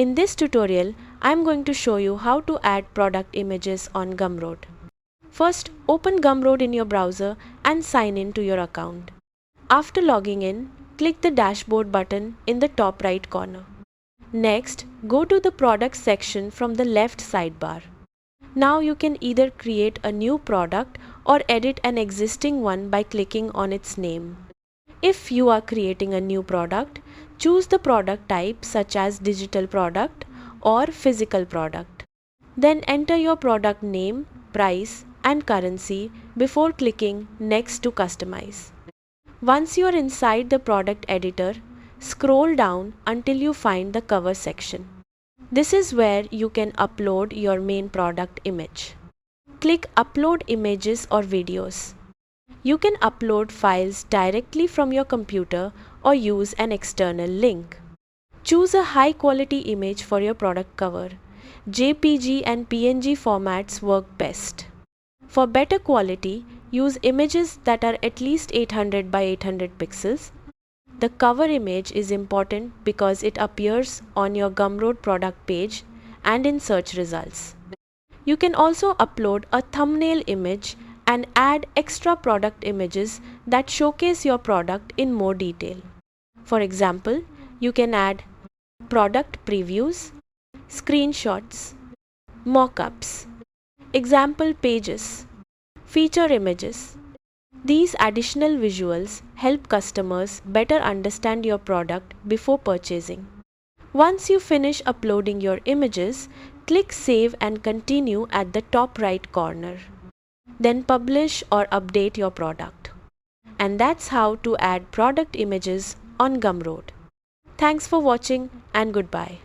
In this tutorial, I am going to show you how to add product images on Gumroad. First, open Gumroad in your browser and sign in to your account. After logging in, click the dashboard button in the top right corner. Next, go to the products section from the left sidebar. Now you can either create a new product or edit an existing one by clicking on its name. If you are creating a new product, choose the product type such as digital product or physical product. Then enter your product name, price, and currency before clicking Next to customize. Once you are inside the product editor, scroll down until you find the cover section. This is where you can upload your main product image. Click Upload images or videos. You can upload files directly from your computer or use an external link. Choose a high quality image for your product cover. JPG and PNG formats work best. For better quality, use images that are at least 800 by 800 pixels. The cover image is important because it appears on your Gumroad product page and in search results. You can also upload a thumbnail image and add extra product images that showcase your product in more detail. For example, you can add product previews, screenshots, mockups, example pages, feature images. These additional visuals help customers better understand your product before purchasing. Once you finish uploading your images, click Save and Continue at the top right corner. Then publish or update your product. And that's how to add product images on Gumroad. Thanks for watching and goodbye.